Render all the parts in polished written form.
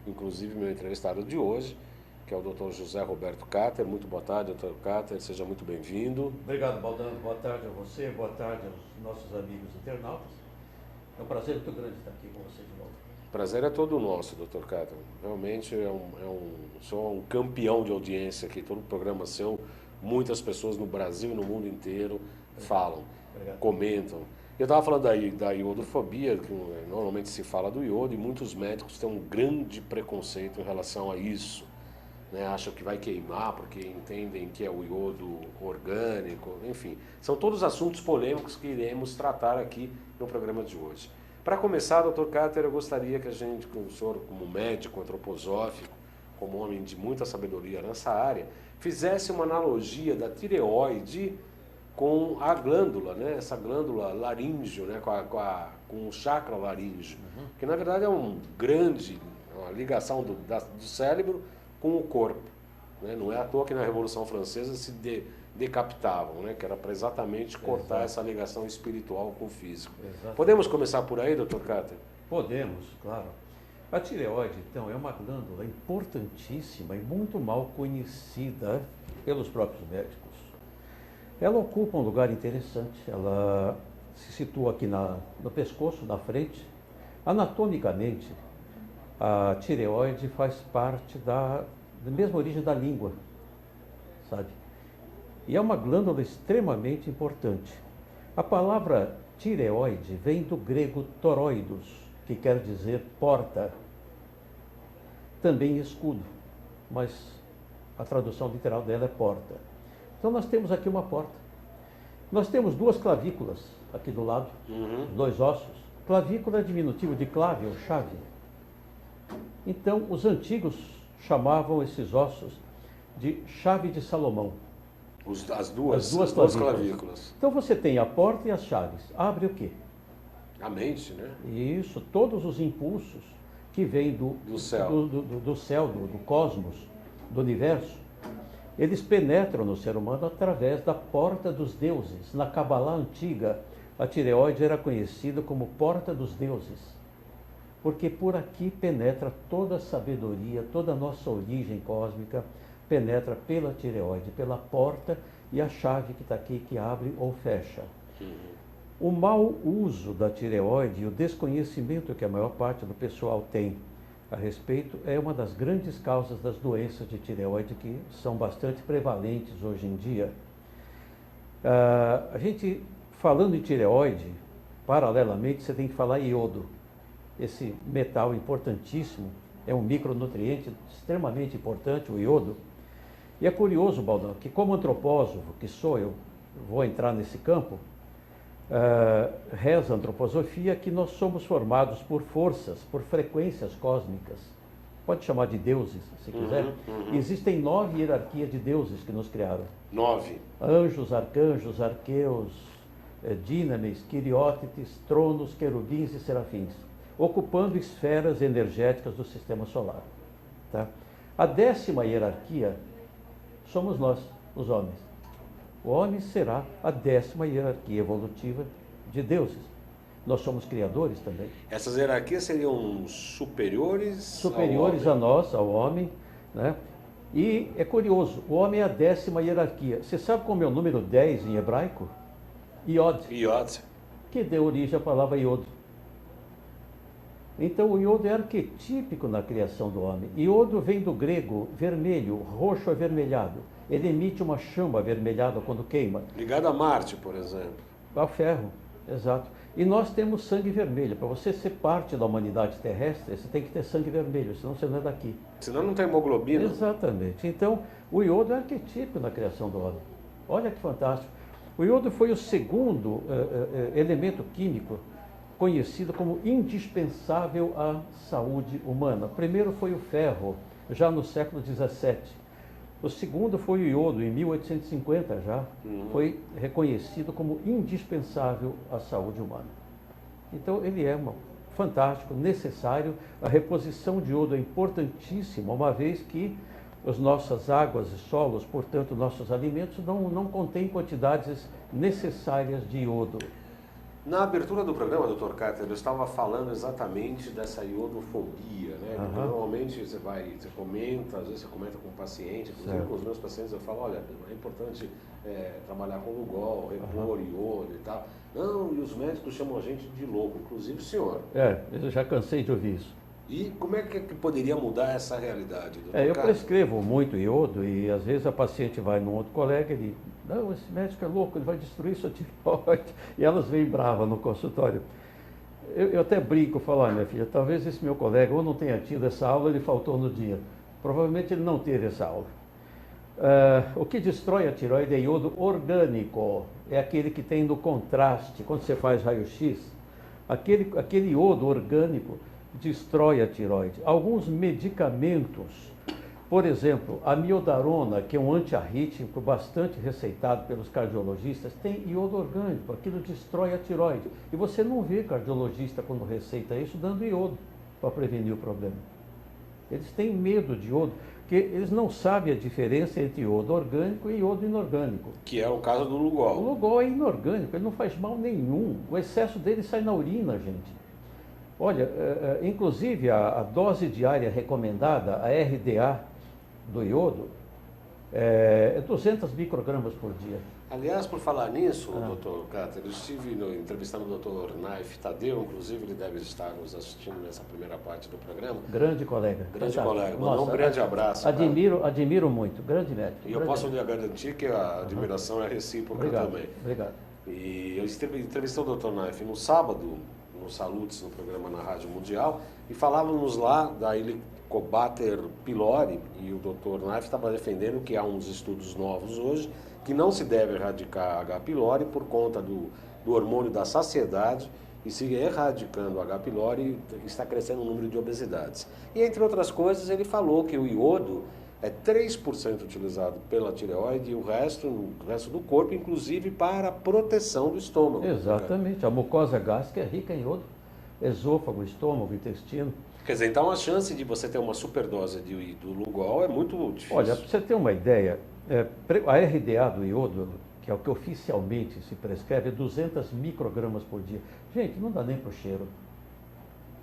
inclusive meu entrevistado de hoje, que é o Dr. José Roberto Cáter. Muito boa tarde, Dr. Cáter, seja muito bem-vindo. Obrigado, Baldano. Boa tarde a você, boa tarde aos nossos amigos internautas. É um prazer muito grande estar aqui com você de novo. O prazer é todo nosso, Dr. Cáter. Realmente sou um campeão de audiência aqui, todo o programa seu, muitas pessoas no Brasil e no mundo inteiro falam, comentam. Eu estava falando da iodofobia, que normalmente se fala do iodo, e muitos médicos têm um grande preconceito em relação a isso. Né? Acham que vai queimar porque entendem que é o iodo orgânico, enfim. São todos assuntos polêmicos que iremos tratar aqui no programa de hoje. Para começar, Dr. Cáter, eu gostaria que a gente, o senhor como médico antroposófico, como homem de muita sabedoria nessa área, fizesse uma analogia da tireoide com a glândula, né? Essa glândula laríngeo, né? com o chakra laríngeo, que na verdade é uma ligação do cérebro com o corpo. Né? Não é à toa que na Revolução Francesa se decapitavam, né? Que era para exatamente cortar essa ligação espiritual com o físico. Exato. Podemos começar por aí, Dr. Cáter? Podemos, claro. A tireoide, então, é uma glândula importantíssima e muito mal conhecida pelos próprios médicos. Ela ocupa um lugar interessante, ela se situa aqui no pescoço, na frente. Anatomicamente, a tireoide faz parte da mesma origem da língua, sabe? E é uma glândula extremamente importante. A palavra tireoide vem do grego toroidos, que quer dizer porta, também escudo, mas a tradução literal dela é porta. Então nós temos aqui uma porta. Nós temos duas clavículas aqui do lado, dois ossos. Clavícula é diminutivo de clave ou chave. Então os antigos chamavam esses ossos de chave de Salomão. As duas clavículas. Então você tem a porta e as chaves. Abre o quê? A mente, né? Isso, todos os impulsos que vêm do céu, do cosmos, do universo, eles penetram no ser humano através da porta dos deuses. Na Cabalá antiga, a tireoide era conhecida como porta dos deuses, porque por aqui penetra toda a sabedoria, toda a nossa origem cósmica, penetra pela tireoide, pela porta e a chave que está aqui, que abre ou fecha. O mau uso da tireoide e o desconhecimento que a maior parte do pessoal tem a respeito é uma das grandes causas das doenças de tireoide que são bastante prevalentes hoje em dia. A gente, falando em tireoide, paralelamente você tem que falar iodo. Esse metal importantíssimo, é um micronutriente extremamente importante, o iodo. E é curioso, Baldão, que como antropósofo que sou, eu vou entrar nesse campo, reza a antroposofia que nós somos formados por forças, por frequências cósmicas. Pode chamar de deuses, se quiser. Existem 9 hierarquias de deuses que nos criaram. 9. Anjos, arcanjos, arqueus, dínames, quiriótites, tronos, querubins e serafins, ocupando esferas energéticas do sistema solar. Tá? A 10ª hierarquia somos nós, os homens. O homem será a 10ª hierarquia evolutiva de deuses. Nós somos criadores também. Essas hierarquias seriam superiores a nós, ao homem, né? E é curioso, o homem é a 10ª hierarquia. Você sabe como é o número 10 em hebraico? Iod. Iod. Que deu origem à palavra iodo. Então o iodo é arquetípico na criação do homem. Iodo vem do grego vermelho, roxo avermelhado. Ele emite uma chama avermelhada quando queima. Ligado a Marte, por exemplo. Ao ferro, exato. E nós temos sangue vermelho. Para você ser parte da humanidade terrestre, você tem que ter sangue vermelho, senão você não é daqui. Senão não tem hemoglobina. Exatamente. Então, o iodo é arquetípico na criação do homem. Olha que fantástico. O iodo foi o segundo elemento químico conhecido como indispensável à saúde humana. O primeiro foi o ferro, já no século XVII. O segundo foi o iodo, em 1850 já, foi reconhecido como indispensável à saúde humana. Então ele é fantástico, necessário. A reposição de iodo é importantíssima, uma vez que as nossas águas e solos, portanto nossos alimentos, não contêm quantidades necessárias de iodo. Na abertura do programa, Dr. Cáter, eu estava falando exatamente dessa iodofobia, né? Normalmente realmente você comenta, às vezes você comenta com o paciente, inclusive com os meus pacientes, eu falo, olha, é importante trabalhar com Lugol, repor, iodo e tal. Não, e os médicos chamam a gente de louco, inclusive o senhor. Eu já cansei de ouvir isso. E como é que poderia mudar essa realidade, doutor Eu Carter? prescrevo muito iodo e às vezes a paciente vai num outro colega e diz, não, esse médico é louco, ele vai destruir sua tireoide. E elas vêm bravas no consultório. Eu até brinco, falo, minha filha, talvez esse meu colega ou não tenha tido essa aula, ele faltou no dia. Provavelmente ele não teve essa aula. O que destrói a tireoide é iodo orgânico, é aquele que tem no contraste, quando você faz raio-x, aquele iodo orgânico destrói a tireoide. Alguns medicamentos, por exemplo, a miodarona, que é um antiarrítmico bastante receitado pelos cardiologistas, tem iodo orgânico, aquilo destrói a tireoide. E você não vê cardiologista quando receita isso dando iodo para prevenir o problema. Eles têm medo de iodo, porque eles não sabem a diferença entre iodo orgânico e iodo inorgânico. Que é o caso do Lugol. O Lugol é inorgânico, ele não faz mal nenhum. O excesso dele sai na urina, gente. Olha, inclusive a dose diária recomendada, a RDA do iodo, é 200 microgramas por dia. Aliás, por falar nisso, doutor Carter, eu estive entrevistando o doutor Naif Tadeu, inclusive ele deve estar nos assistindo nessa primeira parte do programa. Grande colega. Grande colega, mandou um grande abraço. Admiro muito, grande médico. E eu posso lhe garantir que a admiração é recíproca também. Obrigado. E eu entrevistei o doutor Naif no sábado, no Salutes, no programa na Rádio Mundial, e falávamos lá da Helicobacter pylori, e o doutor Naif estava defendendo que há uns estudos novos hoje, que não se deve erradicar H. pylori por conta do hormônio da saciedade, e se erradicando H. pylori, está crescendo o número de obesidades. E entre outras coisas, ele falou que o iodo é 3% utilizado pela tireoide e o resto do corpo, inclusive para a proteção do estômago. Exatamente, a mucosa gástrica é rica em iodo, esôfago, estômago, intestino. Quer dizer, então a chance de você ter uma superdose do Lugol é muito difícil. Olha, para você ter uma ideia, a RDA do iodo, que é o que oficialmente se prescreve, é 200 microgramas por dia. Gente, não dá nem para o cheiro.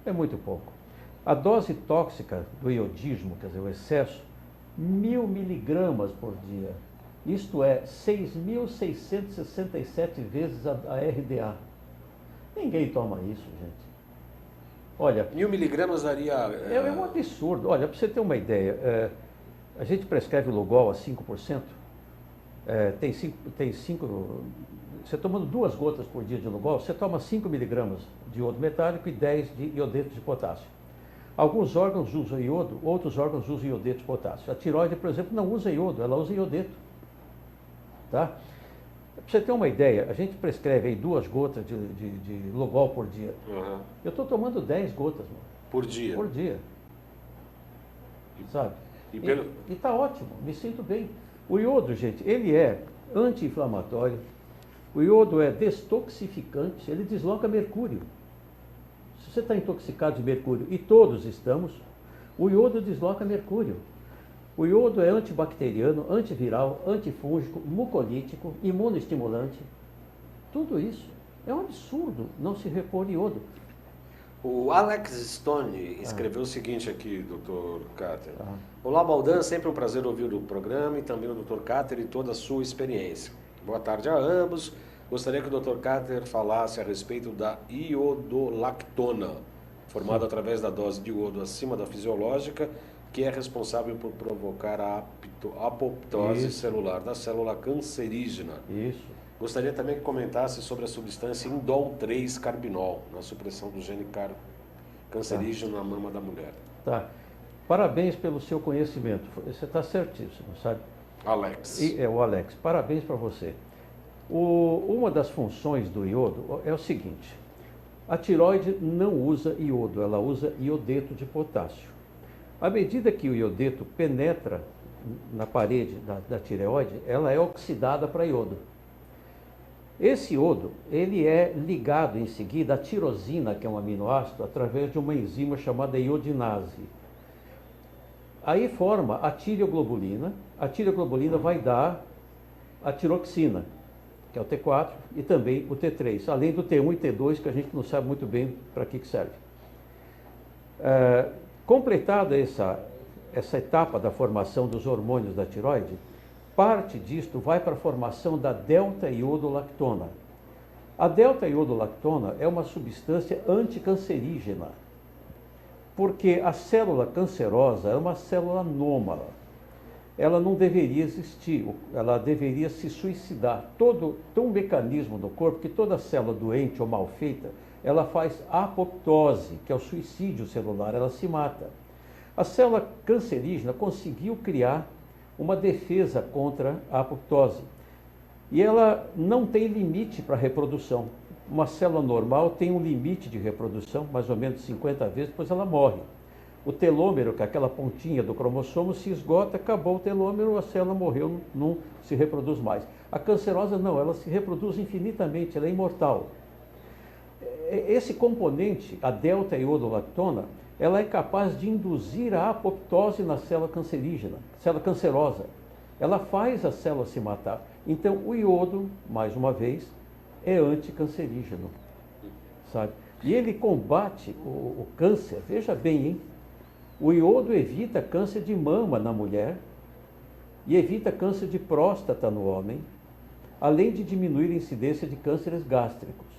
É muito pouco. A dose tóxica do iodismo, quer dizer, o excesso, 1.000 miligramas por dia. Isto é 6.667 vezes a RDA. Ninguém toma isso, gente. Olha, 1.000 miligramas daria... É um absurdo. Olha, para você ter uma ideia, a gente prescreve o Lugol a 5%. Tem 5... Você tomando 2 gotas por dia de Lugol, você toma 5 miligramas de iodo metálico e 10 de iodeto de potássio. Alguns órgãos usam iodo, outros órgãos usam iodeto de potássio. A tireoide, por exemplo, não usa iodo, ela usa iodeto. Tá? Para você ter uma ideia, a gente prescreve aí 2 gotas de Lugol por dia. Uhum. Eu estou tomando 10 gotas, mano. Por dia? Por dia. Sabe? E está ótimo, me sinto bem. O iodo, gente, ele é anti-inflamatório, o iodo é destoxificante, ele desloca mercúrio. Se você está intoxicado de mercúrio, e todos estamos, o iodo desloca mercúrio. O iodo é antibacteriano, antiviral, antifúngico, mucolítico, imunoestimulante. Tudo isso. É um absurdo não se repor iodo. O Alex Stone escreveu o seguinte aqui, Dr. Carter. Olá, Baldan, sempre um prazer ouvir o programa e também o Dr. Carter e toda a sua experiência. Boa tarde a ambos. Gostaria que o Dr. Carter falasse a respeito da iodolactona, formada através da dose de iodo acima da fisiológica, que é responsável por provocar a apoptose celular da célula cancerígena. Isso. Gostaria também que comentasse sobre a substância indol 3-carbinol, na supressão do gene cancerígeno na mama da mulher. Tá. Parabéns pelo seu conhecimento. Você está certíssimo, sabe? Alex. O Alex. Parabéns para você. Uma das funções do iodo é o seguinte. A tireoide não usa iodo, ela usa iodeto de potássio. À medida que o iodeto penetra na parede da tireoide, ela é oxidada para iodo. Esse iodo, ele é ligado em seguida à tirosina, que é um aminoácido, através de uma enzima chamada iodinase. Aí forma a tireoglobulina vai dar a tiroxina, que é o T4, e também o T3, além do T1 e T2, que a gente não sabe muito bem para que serve. Completada essa etapa da formação dos hormônios da tireoide, parte disto vai para a formação da delta-iodolactona. A delta-iodolactona é uma substância anticancerígena, porque a célula cancerosa é uma célula anômala. Ela não deveria existir, ela deveria se suicidar. Tem um mecanismo no corpo que toda célula doente ou mal feita, ela faz apoptose, que é o suicídio celular, ela se mata. A célula cancerígena conseguiu criar uma defesa contra a apoptose. E ela não tem limite para reprodução. Uma célula normal tem um limite de reprodução, mais ou menos 50 vezes, depois ela morre. O telômero, que é aquela pontinha do cromossomo, se esgota, acabou o telômero, a célula morreu, não se reproduz mais. A cancerosa não, ela se reproduz infinitamente, ela é imortal. Esse componente, a delta-iodolactona, ela é capaz de induzir a apoptose na célula cancerígena, célula cancerosa. Ela faz a célula se matar. Então, o iodo, mais uma vez, é anticancerígeno, sabe? E ele combate o câncer, veja bem, hein? O iodo evita câncer de mama na mulher e evita câncer de próstata no homem, além de diminuir a incidência de cânceres gástricos.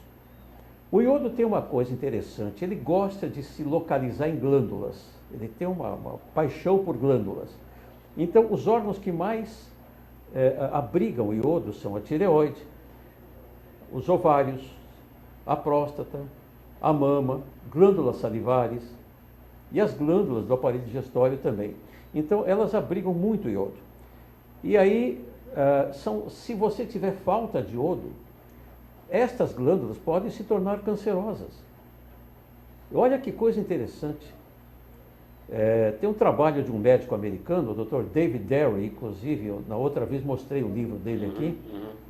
O iodo tem uma coisa interessante, ele gosta de se localizar em glândulas, ele tem uma paixão por glândulas. Então, os órgãos que mais abrigam o iodo são a tireoide, os ovários, a próstata, a mama, glândulas salivares e as glândulas do aparelho digestório também. Então, elas abrigam muito iodo. E aí, se você tiver falta de iodo, estas glândulas podem se tornar cancerosas. Olha que coisa interessante. Tem um trabalho de um médico americano, o Dr. David Derry, inclusive, eu, na outra vez mostrei o livro dele aqui,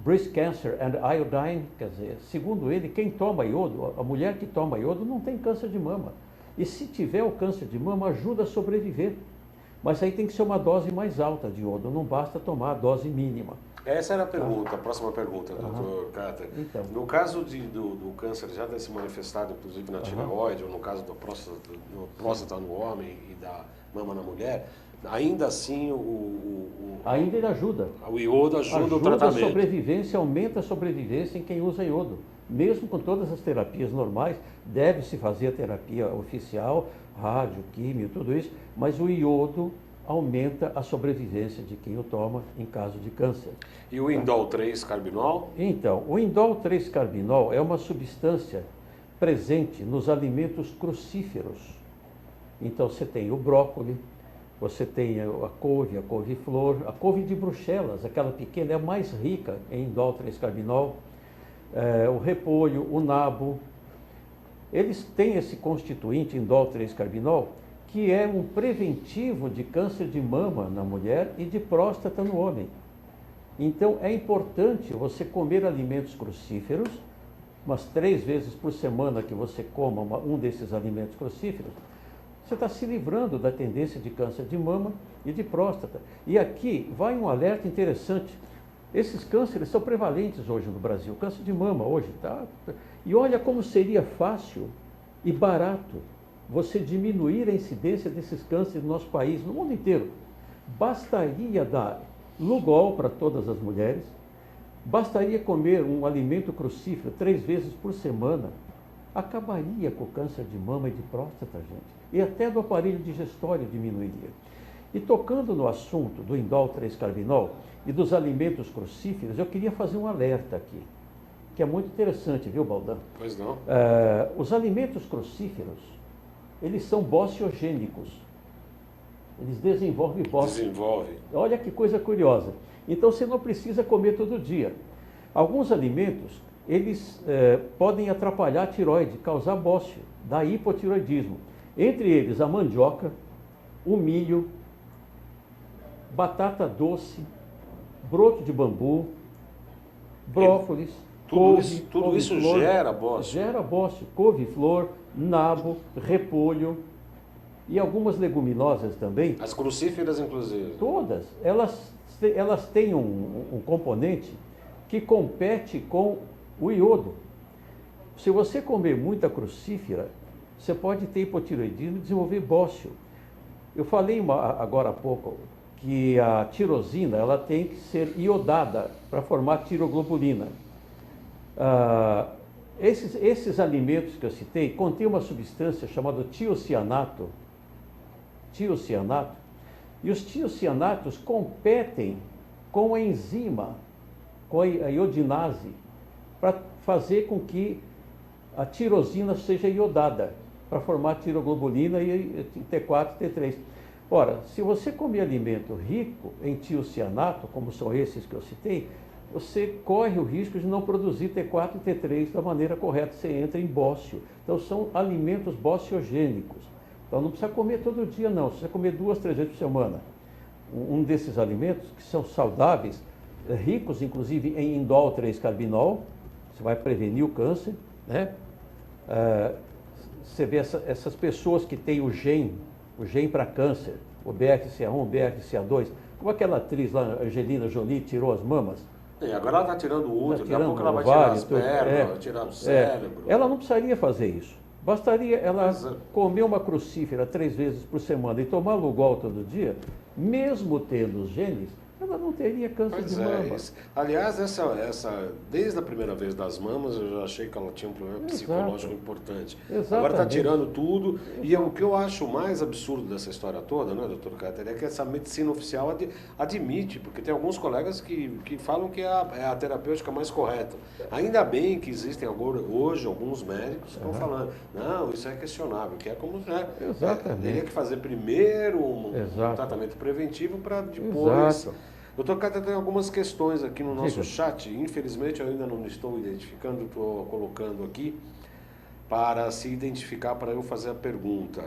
Breast Cancer and Iodine, quer dizer, segundo ele, quem toma iodo, a mulher que toma iodo não tem câncer de mama. E se tiver o câncer de mama, ajuda a sobreviver. Mas aí tem que ser uma dose mais alta de iodo, não basta tomar a dose mínima. Essa era a pergunta, a próxima pergunta, Dr. Carter. Então. No caso do câncer já ter se manifestado, inclusive na tireoide, ou no caso da próstata no homem e da mama na mulher, ainda assim ainda ele ajuda. O iodo ajuda o tratamento. Ajuda a sobrevivência, aumenta a sobrevivência em quem usa iodo. Mesmo com todas as terapias normais, deve-se fazer a terapia oficial, rádio, químio, tudo isso, mas o iodo aumenta a sobrevivência de quem o toma em caso de câncer. E o indol 3-carbinol? Então, o indol 3-carbinol é uma substância presente nos alimentos crucíferos. Então, você tem o brócolis, você tem a couve-flor, a couve de Bruxelas, aquela pequena, é a mais rica em indol 3-carbinol, o repolho, o nabo. Eles têm esse constituinte indol 3-carbinol, que é um preventivo de câncer de mama na mulher e de próstata no homem. Então, é importante você comer alimentos crucíferos, umas 3 vezes por semana que você coma um desses alimentos crucíferos, você está se livrando da tendência de câncer de mama e de próstata. E aqui vai um alerta interessante. Esses cânceres são prevalentes hoje no Brasil. O câncer de mama hoje está... E olha como seria fácil e barato você diminuir a incidência desses cânceres no nosso país, no mundo inteiro. Bastaria dar Lugol para todas as mulheres, bastaria comer um alimento crucífero 3 vezes por semana, acabaria com o câncer de mama e de próstata, gente. E até do aparelho digestório diminuiria. E tocando no assunto do indol 3-carbinol e dos alimentos crucíferos, eu queria fazer um alerta aqui, que é muito interessante, viu, Baldão? Pois não. Os alimentos crucíferos, eles são bociogênicos. Eles desenvolvem bócio. Desenvolve. Olha que coisa curiosa. Então você não precisa comer todo dia. Alguns alimentos, eles podem atrapalhar a tireoide, causar bócio, dar hipotireoidismo. Entre eles a mandioca, o milho, batata doce, broto de bambu, brócolis, couve. Tudo isso gera bócio. Gera bócio. Couve-flor, nabo, repolho e algumas leguminosas também. As crucíferas, inclusive. Todas. Elas têm um componente que compete com o iodo. Se você comer muita crucífera, você pode ter hipotireoidismo e desenvolver bócio. Eu falei agora há pouco que a tirosina ela tem que ser iodada para formar tiroglobulina. Esses alimentos que eu citei contêm uma substância chamada tiocianato, e os tiocianatos competem com a enzima, com a iodinase, para fazer com que a tirosina seja iodada, para formar tiroglobulina e T4 e T3. Ora, se você comer alimento rico em tiocianato, como são esses que eu citei, você corre o risco de não produzir T4 e T3 da maneira correta, você entra em bócio. Então são alimentos bociogênicos. Então não precisa comer todo dia não, você precisa comer 2, 3 vezes por semana. Um desses alimentos que são saudáveis, ricos inclusive em indol 3-carbinol, você vai prevenir o câncer, né? Você vê essas pessoas que têm o gene para câncer, o BRCA1, o BRCA2, como aquela atriz lá, Angelina Jolie, tirou as mamas. Agora ela está tirando o útero, daqui a pouco ela vai tirar as pernas, vai tirar o cérebro. Ela não precisaria fazer isso. Bastaria ela comer uma crucífera 3 vezes por semana e tomar Lugol todo dia, mesmo tendo os genes, ela não teria câncer de mama. Aliás, desde a primeira vez das mamas, eu já achei que ela tinha um problema psicológico importante. Exatamente. Agora está tirando tudo. E o que eu acho mais absurdo dessa história toda, né, doutor Cáter, é que essa medicina oficial admite, porque tem alguns colegas que falam que é a terapêutica mais correta. Ainda bem que existem hoje alguns médicos que estão falando, não, isso é questionável, que é como teria que fazer primeiro um tratamento preventivo para depois... Doutor Cáter, tem algumas questões aqui no nosso chat. Infelizmente, eu ainda não estou identificando, estou colocando aqui para se identificar, para eu fazer a pergunta.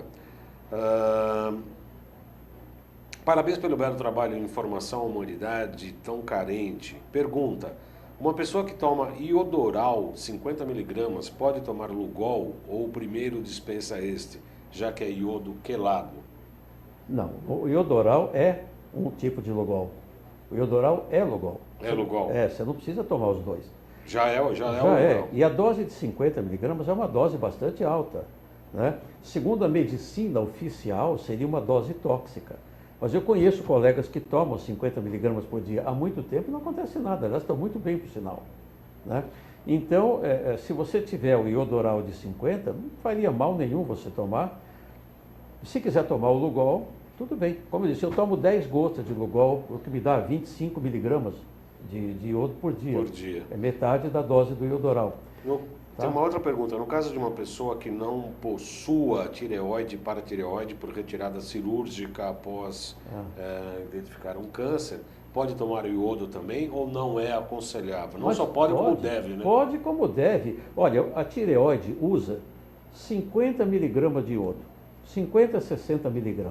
Parabéns pelo belo trabalho em informação à humanidade tão carente. Pergunta, uma pessoa que toma iodoral 50 mg pode tomar Lugol ou o primeiro dispensa este, já que é iodo quelado? Não, o iodoral é um tipo de Lugol. O iodoral é Lugol. É Lugol. Você não precisa tomar os dois. Já é o Lugol. E a dose de 50 mg é uma dose bastante alta, né? Segundo a medicina oficial, seria uma dose tóxica. Mas eu conheço colegas que tomam 50 mg por dia há muito tempo e não acontece nada, elas estão muito bem, por sinal, né? Então, se você tiver o iodoral de 50, não faria mal nenhum você tomar. Se quiser tomar o Lugol, tudo bem. Como eu disse, eu tomo 10 gotas de Lugol, o que me dá 25 mg de iodo por dia. É metade da dose do iodoral. Tem uma outra pergunta. No caso de uma pessoa que não possua tireoide e paratireoide por retirada cirúrgica após identificar um câncer, pode tomar o iodo também ou não é aconselhável? Não só pode, como deve, né? Pode como deve. Olha, a tireoide usa 50 mg de iodo. 50 a 60 mg.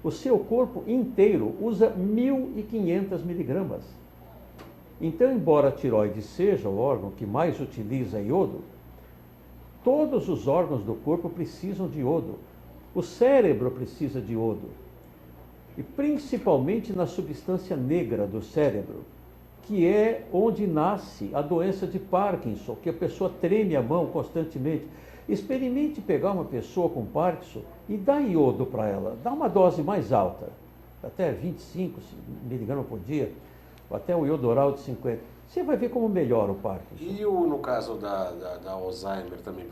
O seu corpo inteiro usa 1.500 mg. Então, embora a tireoide seja o órgão que mais utiliza iodo, todos os órgãos do corpo precisam de iodo. O cérebro precisa de iodo. E principalmente na substância negra do cérebro, que é onde nasce a doença de Parkinson, que a pessoa treme a mão constantemente. Experimente pegar uma pessoa com Parkinson e dar iodo para ela. Dá uma dose mais alta, até 25 mg por dia, ou até um iodoral de 50. Você vai ver como melhora o Parkinson. E no caso da Alzheimer também,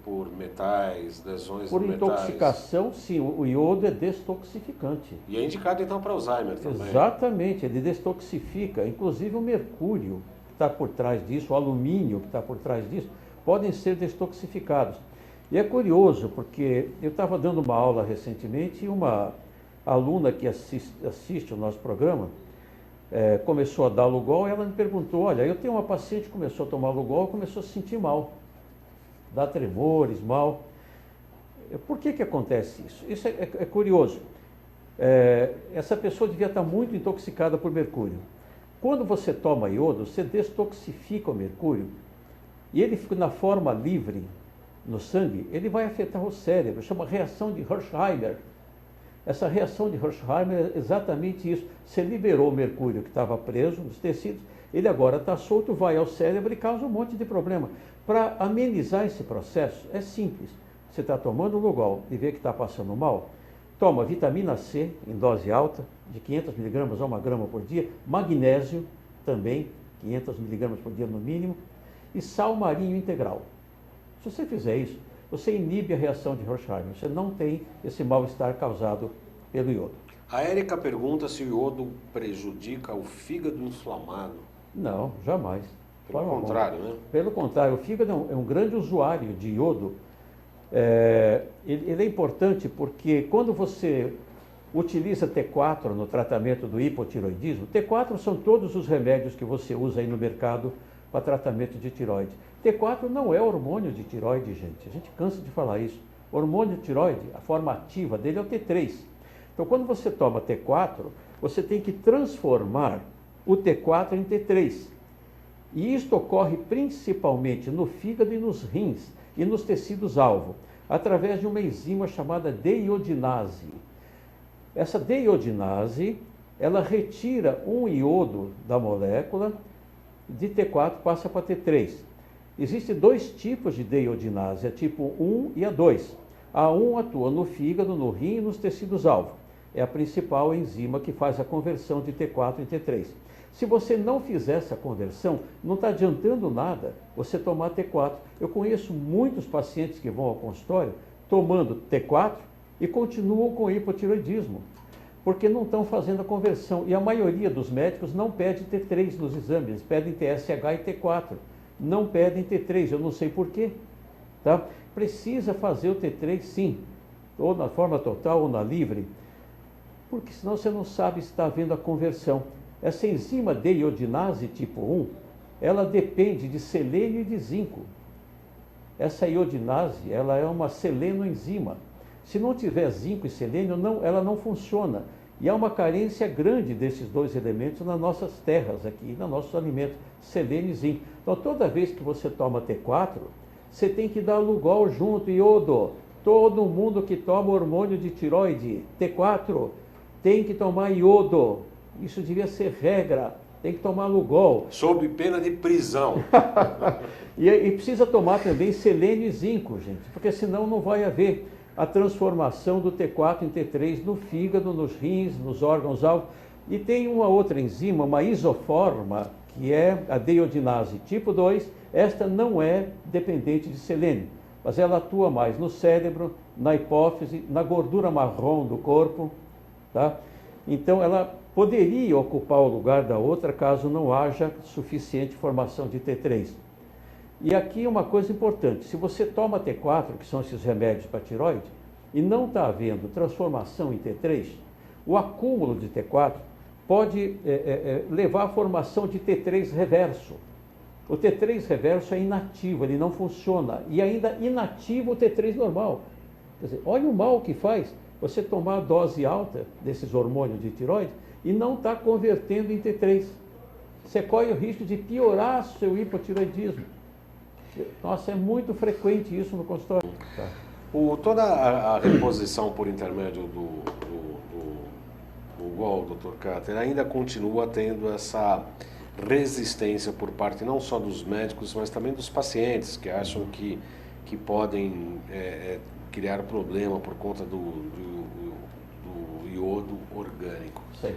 por metais, lesões por de metais? Por intoxicação, sim, o iodo é destoxificante. E é indicado então para Alzheimer também? Exatamente, ele destoxifica, inclusive o mercúrio que está por trás disso, o alumínio que está por trás disso, podem ser destoxificados. E é curioso, porque eu estava dando uma aula recentemente e uma aluna que assiste o nosso programa começou a dar Lugol e ela me perguntou, olha, eu tenho uma paciente que começou a tomar Lugol e começou a se sentir mal, dá tremores, mal. Por que acontece isso? Isso é curioso. Essa pessoa devia estar muito intoxicada por mercúrio. Quando você toma iodo, você destoxifica o mercúrio e ele fica na forma livre no sangue, ele vai afetar o cérebro, chama reação de Hersheimer. Essa reação de Hersheimer é exatamente isso. Você liberou o mercúrio que estava preso nos tecidos, ele agora está solto, vai ao cérebro e causa um monte de problema. Para amenizar esse processo, é simples. Você está tomando Lugol e vê que está passando mal, toma vitamina C em dose alta, de 500 miligramas a 1 grama por dia, magnésio também, 500 miligramas por dia no mínimo, e sal marinho integral. Se você fizer isso, você inibe a reação de Hirschheimer, você não tem esse mal-estar causado pelo iodo. A Érica pergunta se o iodo prejudica o fígado inflamado. Não, jamais. Pelo contrário, né? Pelo contrário, o fígado é um grande usuário de iodo. Ele é importante porque quando você utiliza T4 no tratamento do hipotiroidismo, T4 são todos os remédios que você usa aí no mercado para tratamento de tiroide. T4 não é hormônio de tiroide, gente. A gente cansa de falar isso. O hormônio de tiroide, a forma ativa dele é o T3. Então, quando você toma T4, você tem que transformar o T4 em T3. E isto ocorre principalmente no fígado e nos rins e nos tecidos-alvo, através de uma enzima chamada deiodinase. Essa deiodinase, ela retira um iodo da molécula, de T4 passa para T3. Existem dois tipos de deiodinase, a tipo 1 e a 2. A 1 atua no fígado, no rim e nos tecidos-alvo. É a principal enzima que faz a conversão de T4 em T3. Se você não fizer essa conversão, não está adiantando nada você tomar T4. Eu conheço muitos pacientes que vão ao consultório tomando T4 e continuam com hipotiroidismo, porque não estão fazendo a conversão. E a maioria dos médicos não pede T3 nos exames, eles pedem TSH e T4. Não pedem T3, eu não sei porquê. Tá? Precisa fazer o T3 sim, ou na forma total ou na livre, porque senão você não sabe se está havendo a conversão. Essa enzima deiodinase tipo 1, ela depende de selênio e de zinco. Essa iodinase, ela é uma selenoenzima. Se não tiver zinco e selênio, ela não funciona. E há uma carência grande desses dois elementos nas nossas terras aqui, nos nossos alimentos, selênio e zinco. Então, toda vez que você toma T4, você tem que dar Lugol junto, iodo. Todo mundo que toma hormônio de tiroide, T4, tem que tomar iodo. Isso devia ser regra, tem que tomar Lugol. Sob pena de prisão. e precisa tomar também selênio e zinco, gente, porque senão não vai haver a transformação do T4 em T3 no fígado, nos rins, nos órgãos-alvo. E tem uma outra enzima, uma isoforma, que é a deiodinase tipo 2. Esta não é dependente de selênio, mas ela atua mais no cérebro, na hipófise, na gordura marrom do corpo, tá? Então, ela poderia ocupar o lugar da outra caso não haja suficiente formação de T3. E aqui uma coisa importante, se você toma T4, que são esses remédios para tiroide, e não está havendo transformação em T3, o acúmulo de T4 pode levar à formação de T3 reverso. O T3 reverso é inativo, ele não funciona, e ainda inativa o T3 normal. Quer dizer, olha o mal que faz você tomar dose alta desses hormônios de tiroide e não está convertendo em T3. Você corre o risco de piorar seu hipotiroidismo. Nossa, é muito frequente isso no consultório. Tá. Toda a reposição por intermédio do Lugol, Dr. Kater, ainda continua tendo essa resistência por parte não só dos médicos, mas também dos pacientes, que acham que podem criar problema por conta do iodo orgânico. Sim.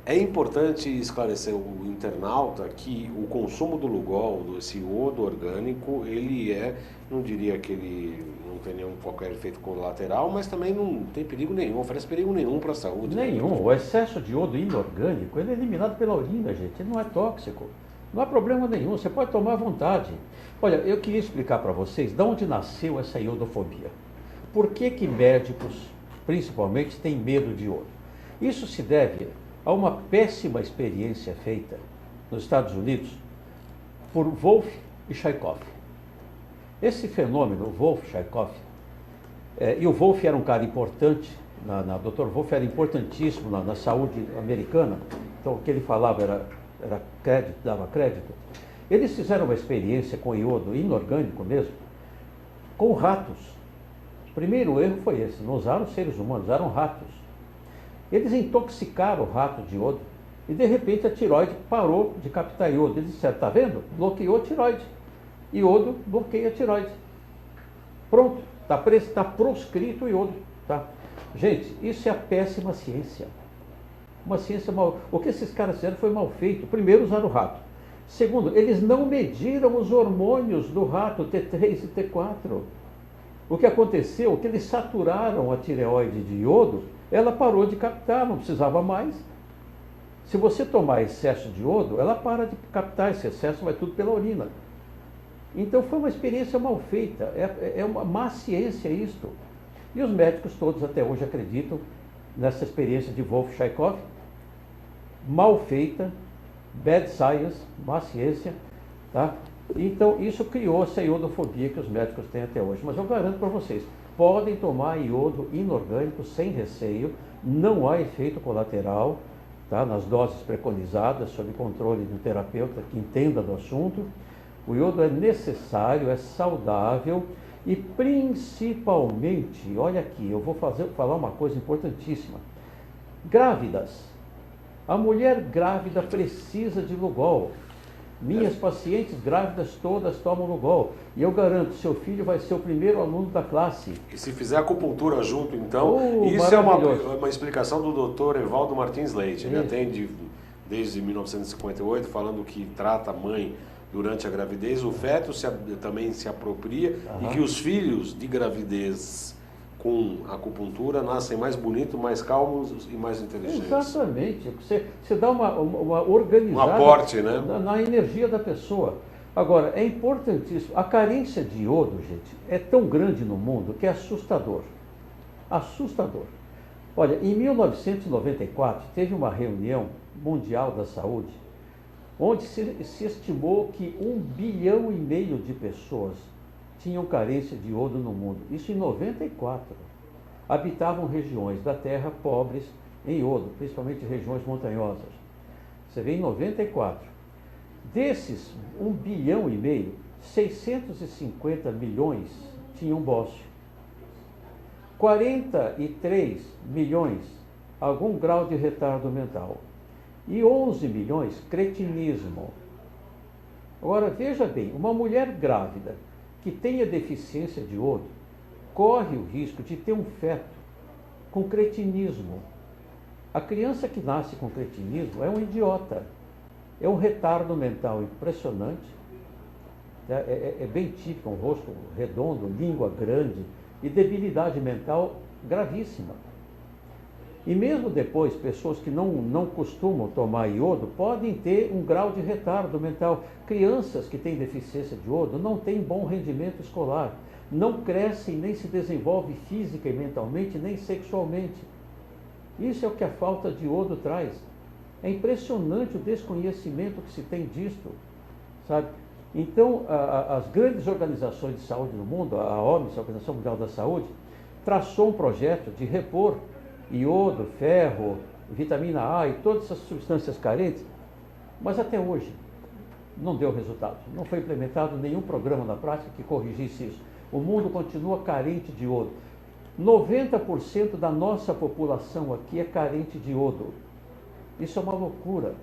É importante esclarecer o internauta que o consumo do Lugol, desse iodo orgânico, ele não diria que ele não tem qualquer efeito colateral, mas também não tem perigo nenhum, oferece perigo nenhum para a saúde. Nenhum. Né? O excesso de iodo inorgânico, ele é eliminado pela urina, gente, ele não é tóxico. Não há problema nenhum, você pode tomar à vontade. Olha, eu queria explicar para vocês de onde nasceu essa iodofobia. Por que médicos, principalmente, têm medo de iodo? Isso se deve a uma péssima experiência feita nos Estados Unidos por Wolff e Chaikoff. Esse fenômeno, Wolff e Chaikoff, e o Wolff era um cara importante, Dr. Wolff era importantíssimo na saúde americana, então o que ele falava era crédito, dava crédito. Eles fizeram uma experiência com iodo inorgânico mesmo, com ratos. O primeiro erro foi esse, não usaram seres humanos, usaram ratos. Eles intoxicaram o rato de iodo e de repente a tiroide parou de captar iodo. Eles disseram, está vendo? Bloqueou a tiroide. Iodo bloqueia a tiroide. Pronto, está proscrito o iodo. Tá? Gente, isso é a péssima ciência. Uma ciência mal... O que esses caras fizeram foi mal feito. Primeiro, usaram o rato. Segundo, eles não mediram os hormônios do rato, T3 e T4. O que aconteceu é que eles saturaram a tireoide de iodo, ela parou de captar, não precisava mais. Se você tomar excesso de iodo, ela para de captar, esse excesso vai tudo pela urina. Então foi uma experiência mal feita, é uma má ciência isto. E os médicos todos até hoje acreditam nessa experiência de Wolff-Chaikoff, mal feita, bad science, má ciência, tá? Então isso criou essa iodofobia que os médicos têm até hoje. Mas eu garanto para vocês, podem tomar iodo inorgânico sem receio, não há efeito colateral, tá? Nas doses preconizadas, sob controle do terapeuta que entenda do assunto. O iodo é necessário, é saudável e principalmente, olha aqui, eu vou falar uma coisa importantíssima. Grávidas. A mulher grávida precisa de Lugol. Minhas pacientes grávidas todas tomam Lugol. E eu garanto, seu filho vai ser o primeiro aluno da classe. E se fizer acupuntura junto, então, isso é uma explicação do Dr. Evaldo Martins Leite. Ele atende desde 1958, falando que trata a mãe durante a gravidez, o feto também se apropria e que os filhos de gravidez com acupuntura nascem mais bonitos, mais calmos e mais inteligentes. Exatamente. Você dá uma organizada um aporte, né? na energia da pessoa. Agora, é importantíssimo. A carência de iodo, gente, é tão grande no mundo que é assustador. Assustador. Olha, em 1994, teve uma reunião mundial da saúde, onde se estimou que 1,5 bilhão de pessoas tinham carência de iodo no mundo. Isso em 94. Habitavam regiões da Terra pobres em iodo, principalmente regiões montanhosas. Você vê em 94. Desses 1,5 bilhão, 650 milhões tinham bócio. 43 milhões, algum grau de retardo mental. E 11 milhões, cretinismo. Agora, veja bem, uma mulher grávida que tenha deficiência de iodo corre o risco de ter um feto com cretinismo. A criança que nasce com cretinismo é um idiota. É um retardo mental impressionante. É bem típico, um rosto redondo, língua grande e debilidade mental gravíssima. E mesmo depois, pessoas que não costumam tomar iodo podem ter um grau de retardo mental. Crianças que têm deficiência de iodo não têm bom rendimento escolar, não crescem nem se desenvolvem física e mentalmente, nem sexualmente. Isso é o que a falta de iodo traz. É impressionante o desconhecimento que se tem disto, sabe? Então, as grandes organizações de saúde no mundo, a OMS, a Organização Mundial da Saúde, traçou um projeto de repor iodo, ferro, vitamina A e todas essas substâncias carentes, mas até hoje não deu resultado. Não foi implementado nenhum programa na prática que corrigisse isso. O mundo continua carente de iodo. 90% da nossa população aqui é carente de iodo. Isso é uma loucura.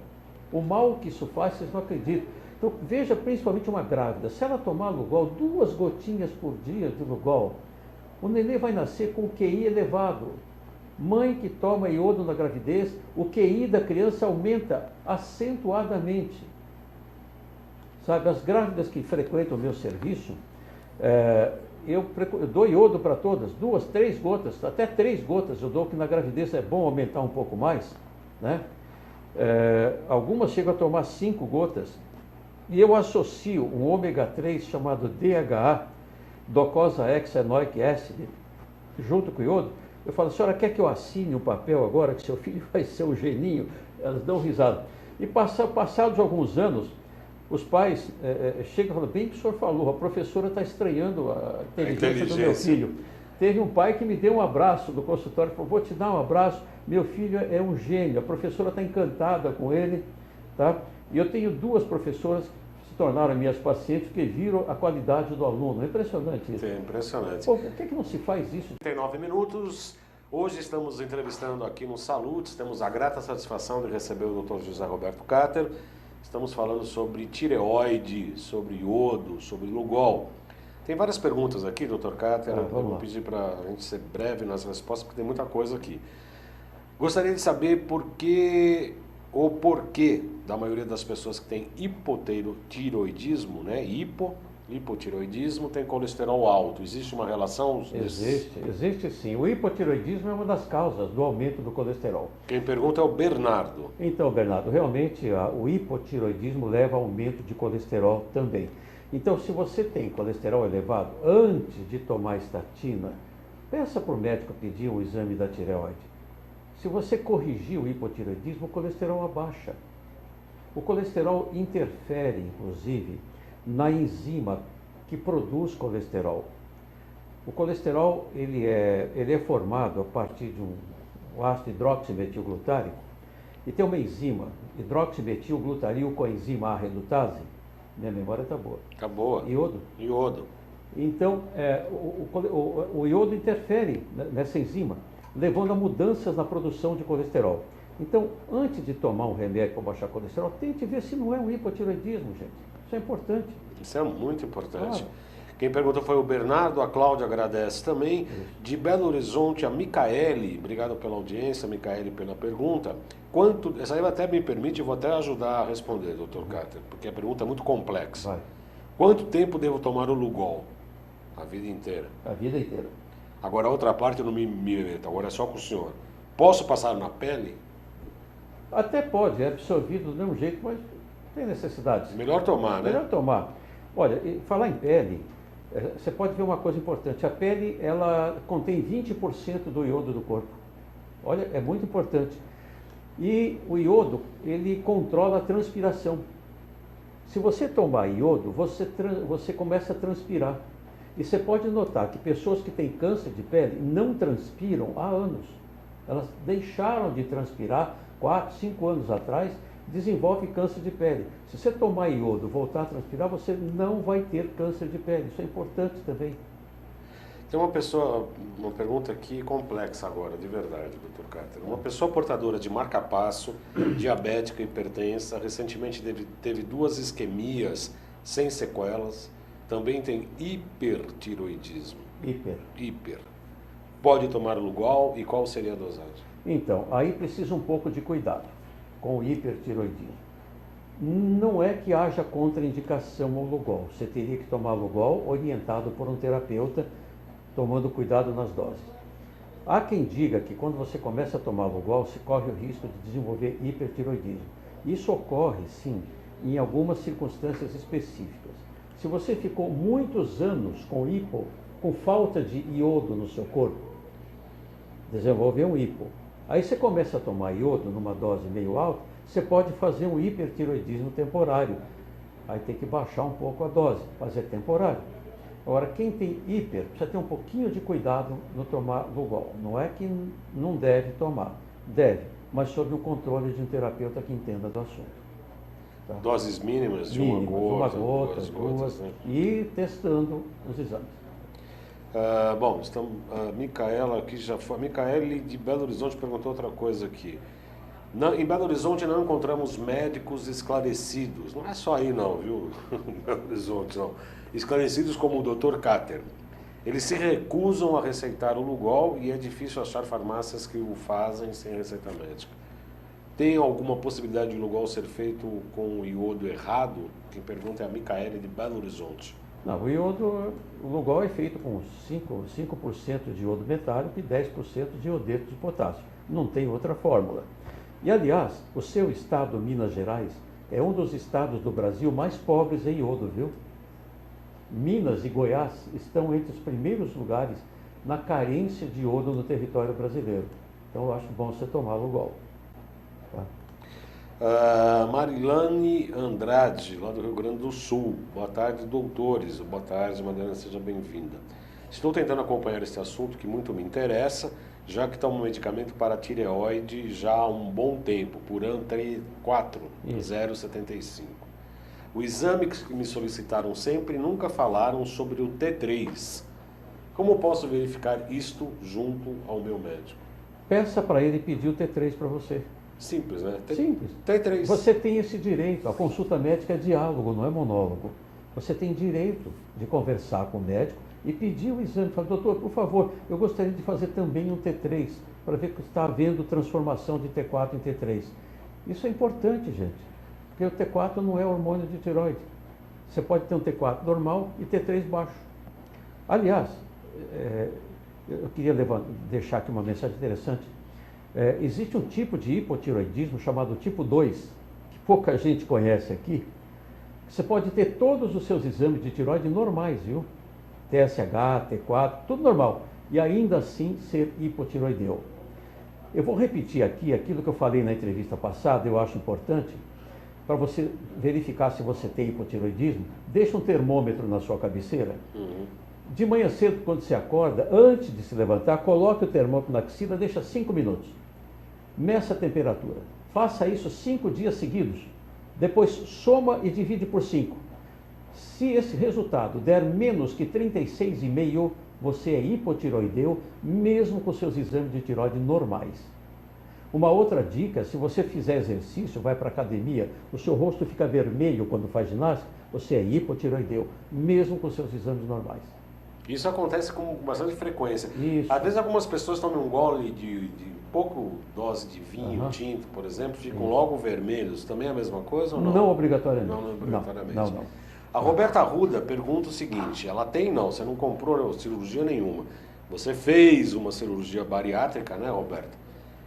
O mal que isso faz, vocês não acreditam. Então, veja principalmente uma grávida. Se ela tomar Lugol, 2 gotinhas por dia de Lugol, o nenê vai nascer com o QI elevado. Mãe que toma iodo na gravidez, o QI da criança aumenta acentuadamente. Sabe, as grávidas que frequentam o meu serviço, eu dou iodo para todas, 2, 3 gotas, até 3 gotas eu dou, que na gravidez é bom aumentar um pouco mais, né? Algumas chegam a tomar 5 gotas, e eu associo um ômega 3 chamado DHA, docosahexaenoic acid, junto com o iodo. Eu falo, a senhora quer que eu assine um papel agora que seu filho vai ser um geninho? Elas dão risada. E passados alguns anos, os pais chegam e falam, bem que o senhor falou, a professora está estranhando a inteligência do meu filho. Teve um pai que me deu um abraço do consultório, falou, vou te dar um abraço, meu filho é um gênio, a professora está encantada com ele, tá? E eu tenho 2 professoras que se tornaram minhas pacientes, que viram a qualidade do aluno. É impressionante isso. É impressionante. Pô, por que não se faz isso? 39 minutos. Hoje estamos entrevistando aqui no Salutes, temos a grata satisfação de receber o Dr. José Roberto Cáter. Estamos falando sobre tireoide, sobre iodo, sobre Lugol. Tem várias perguntas aqui, Dr. Cáter. Eu vou lá. pedir para a gente ser breve nas respostas, porque tem muita coisa aqui. Gostaria de saber por que ou porquê da maioria das pessoas que têm hipotiroidismo, né? Hipotiroidismo tem colesterol alto. Existe uma relação? Existe sim. O hipotiroidismo é uma das causas do aumento do colesterol. Quem pergunta é o Bernardo. Então, Bernardo, realmente o hipotiroidismo leva a aumento de colesterol também. Então, se você tem colesterol elevado, antes de tomar estatina, peça para o médico pedir um exame da tireoide. Se você corrigir o hipotiroidismo, o colesterol abaixa. O colesterol interfere, inclusive, na enzima que produz colesterol. O colesterol ele é formado a partir de um ácido hidroximetilglutárico e tem uma enzima, hidroximetilglutaril coenzima A redutase. Minha memória está boa. Está boa. Iodo. Então, o iodo interfere nessa enzima, levando a mudanças na produção de colesterol. Então, antes de tomar um remédio para baixar colesterol, tente ver se não é um hipotiroidismo, gente. Isso é importante. Isso é muito importante. Claro. Quem perguntou foi o Bernardo, a Cláudia agradece também. De Belo Horizonte, a Micaele, obrigado pela audiência, Micaele, pela pergunta. Essa aí até me permite, eu vou até ajudar a responder, Dr. Cáter, porque a pergunta é muito complexa. Vai. Quanto tempo devo tomar o Lugol? A vida inteira. A vida inteira. Agora a outra parte eu não me meto, agora é só com o senhor. Posso passar na pele? Até pode, é absorvido do mesmo jeito, mas tem necessidade. Melhor tomar, né? Melhor tomar. Olha, falar em pele, você pode ver uma coisa importante. A pele, ela contém 20% do iodo do corpo. Olha, é muito importante. E o iodo, ele controla a transpiração. Se você tomar iodo, você começa a transpirar. E você pode notar que pessoas que têm câncer de pele não transpiram há anos. Elas deixaram de transpirar 4, 5 anos atrás, desenvolve câncer de pele. Se você tomar iodo, voltar a transpirar, você não vai ter câncer de pele. Isso é importante também. Tem uma pergunta aqui complexa agora, de verdade, Dr. Cáter. Uma pessoa portadora de marca-passo, diabética, hipertensa, recentemente teve 2 isquemias sem sequelas, também tem hipertiroidismo. Hiper. Pode tomar Lugol e qual seria a dosagem? Então, aí precisa um pouco de cuidado com o hipertiroidismo. Não é que haja contraindicação ao Lugol. Você teria que tomar Lugol orientado por um terapeuta, tomando cuidado nas doses. Há quem diga que quando você começa a tomar Lugol, você corre o risco de desenvolver hipertiroidismo. Isso ocorre, sim, em algumas circunstâncias específicas. Se você ficou muitos anos com falta de iodo no seu corpo, desenvolveu um hipo. Aí você começa a tomar iodo numa dose meio alta, você pode fazer um hipertiroidismo temporário. Aí tem que baixar um pouco a dose, mas é temporário. Agora, quem tem hiper, precisa ter um pouquinho de cuidado no tomar Lugol. Não é que não deve tomar, deve, mas sob o controle de um terapeuta que entenda do assunto. Tá? Doses mínimas de uma gota, duas gotas, né? E testando os exames. Bom, estamos, a Micaela aqui já foi. A Micaele de Belo Horizonte perguntou outra coisa aqui. Em Belo Horizonte não encontramos médicos esclarecidos. Não é só aí não, viu? Em Belo Horizonte não. Esclarecidos como o Dr. Cáter. Eles se recusam a receitar o Lugol e é difícil achar farmácias que o fazem sem receita médica. Tem alguma possibilidade de o Lugol ser feito com o iodo errado? Quem pergunta é a Micaele de Belo Horizonte. Não, o Lugol é feito com 5% de iodo metálico e 10% de iodeto de potássio. Não tem outra fórmula. E, aliás, o seu estado, Minas Gerais, é um dos estados do Brasil mais pobres em iodo, viu? Minas e Goiás estão entre os primeiros lugares na carência de iodo no território brasileiro. Então, eu acho bom você tomar Lugol. Tá? Marilane Andrade, lá do Rio Grande do Sul. Boa tarde, doutores. Boa tarde, Marilane, seja bem-vinda. Estou tentando acompanhar esse assunto que muito me interessa, já que tomo um medicamento para tireoide já há um bom tempo, por Antri 4,075. O exame que me solicitaram sempre nunca falaram sobre o T3. Como posso verificar isto junto ao meu médico? Peça para ele pedir o T3 para você. Simples, né? Simples. T3. Você tem esse direito. A consulta médica é diálogo, não é monólogo. Você tem direito de conversar com o médico e pedir o exame. Fala, doutor, por favor, eu gostaria de fazer também um T3, para ver que está havendo transformação de T4 em T3. Isso é importante, gente, porque o T4 não é hormônio de tireoide. Você pode ter um T4 normal e T3 baixo. Aliás, eu queria deixar aqui uma mensagem interessante. Existe um tipo de hipotireoidismo chamado tipo 2, que pouca gente conhece aqui. Você pode ter todos os seus exames de tireoide normais, viu? TSH, T4, tudo normal. E ainda assim ser hipotireoideu. Eu vou repetir aqui aquilo que eu falei na entrevista passada, eu acho importante, para você verificar se você tem hipotireoidismo. Deixa um termômetro na sua cabeceira. De manhã cedo, quando você acorda, antes de se levantar, coloque o termômetro na axila, deixa 5 minutos. Meça a temperatura. Faça isso 5 dias seguidos. Depois soma e divide por 5. Se esse resultado der menos que 36,5, você é hipotireoideu, mesmo com seus exames de tireoide normais. Uma outra dica, se você fizer exercício, vai para a academia, o seu rosto fica vermelho quando faz ginástica, você é hipotireoideu, mesmo com seus exames normais. Isso acontece com bastante frequência. Isso. Às vezes algumas pessoas tomam um gole de pouco dose de vinho, tinto, por exemplo, ficam logo vermelhos. Também é a mesma coisa ou não? Não obrigatoriamente. Não obrigatoriamente. Não. A Roberta Arruda pergunta o seguinte, ela tem não, você não comprou cirurgia nenhuma. Você fez uma cirurgia bariátrica, né, Roberta?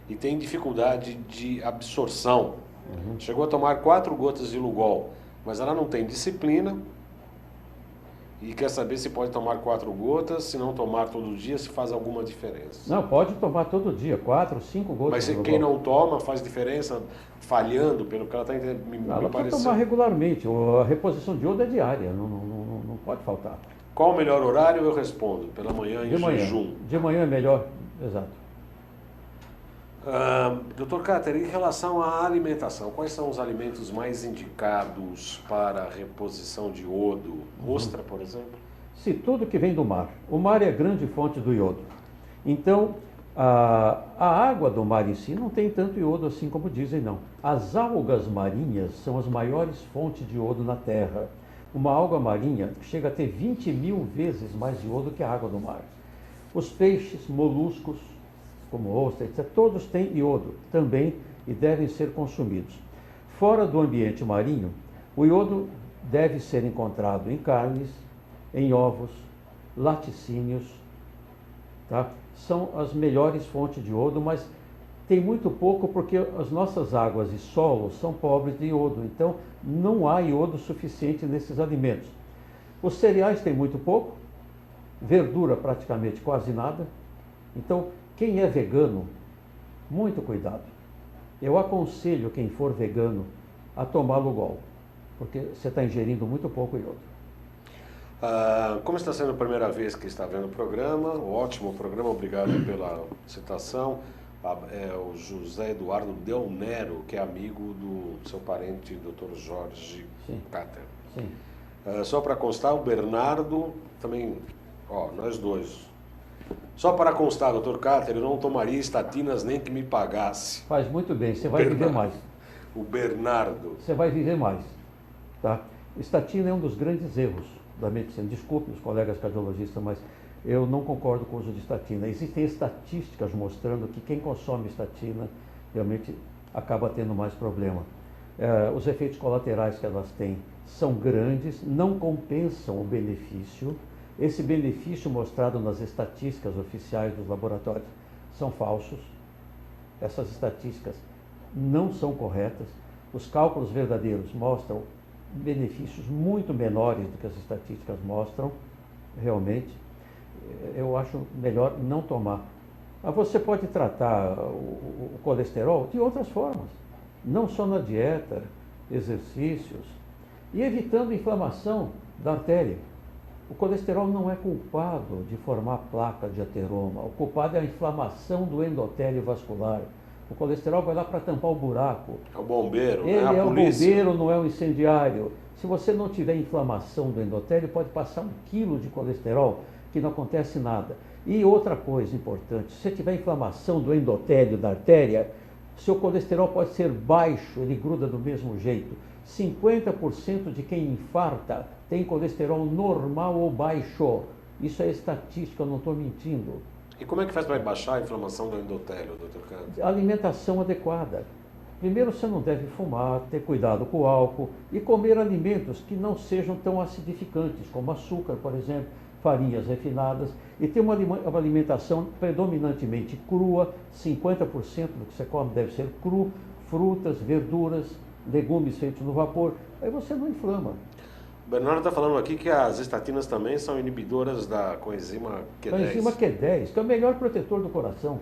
E tem dificuldade de absorção. Chegou a tomar 4 gotas de Lugol, mas ela não tem disciplina e quer saber se pode tomar 4 gotas, se não tomar todo dia, se faz alguma diferença. Não, pode tomar todo dia, 4, 5 gotas. Mas quem não toma faz diferença falhando, pelo que ela está entendendo, me ela pode tomar regularmente, a reposição de iodo é diária, não pode faltar. Qual o melhor horário? Eu respondo, pela manhã em jejum. De manhã é melhor, exato. Dr. Cáter, em relação à alimentação, quais são os alimentos mais indicados para a reposição de iodo? Ostra, por exemplo? Se tudo que vem do mar. O mar é a grande fonte do iodo. Então, a água do mar em si não tem tanto iodo assim como dizem, não. As algas marinhas são as maiores fontes de iodo na Terra. Uma alga marinha chega a ter 20.000 vezes mais iodo que a água do mar. Os peixes, moluscos, como ostra, etc., todos têm iodo também e devem ser consumidos. Fora do ambiente marinho, o iodo deve ser encontrado em carnes, em ovos, laticínios, tá? São as melhores fontes de iodo, mas tem muito pouco porque as nossas águas e solos são pobres de iodo, então não há iodo suficiente nesses alimentos. Os cereais têm muito pouco, verdura praticamente quase nada, então quem é vegano, muito cuidado. Eu aconselho quem for vegano a tomar Lugol, porque você está ingerindo muito pouco iodo. Como está sendo a primeira vez que está vendo o programa, ótimo programa, obrigado pela citação. É o José Eduardo Del Nero, que é amigo do seu parente, Dr. Jorge Cáter. Sim. Só para constar, o Bernardo também, nós dois. Só para constar, Dr. Cáter, eu não tomaria estatinas nem que me pagasse. Faz muito bem, você vai viver mais. O Bernardo. Você vai viver mais. Tá? Estatina é um dos grandes erros da medicina. Desculpe os colegas cardiologistas, mas eu não concordo com o uso de estatina. Existem estatísticas mostrando que quem consome estatina realmente acaba tendo mais problema. Os efeitos colaterais que elas têm são grandes, não compensam o benefício. Esse benefício mostrado nas estatísticas oficiais dos laboratórios são falsos. Essas estatísticas não são corretas. Os cálculos verdadeiros mostram benefícios muito menores do que as estatísticas mostram, realmente. Eu acho melhor não tomar. Você pode tratar o colesterol de outras formas, não só na dieta, exercícios, e evitando inflamação da artéria. O colesterol não é culpado de formar placa de ateroma, o culpado é a inflamação do endotélio vascular. O colesterol vai lá para tampar o buraco. É o bombeiro, ele é o bombeiro, não é o incendiário. Se você não tiver inflamação do endotélio, pode passar 1 quilo de colesterol, que não acontece nada. E outra coisa importante, se você tiver inflamação do endotélio da artéria, seu colesterol pode ser baixo, ele gruda do mesmo jeito. 50% de quem infarta tem colesterol normal ou baixo. Isso é estatística, eu não estou mentindo. E como é que faz para baixar a inflamação do endotélio, doutor Cândido? Alimentação adequada. Primeiro, você não deve fumar, ter cuidado com o álcool e comer alimentos que não sejam tão acidificantes, como açúcar, por exemplo, farinhas refinadas, e ter uma alimentação predominantemente crua, 50% do que você come deve ser cru, frutas, verduras, legumes feitos no vapor, aí você não inflama. O Bernardo está falando aqui que as estatinas também são inibidoras da coenzima Q10. Coenzima Q10, que é o melhor protetor do coração,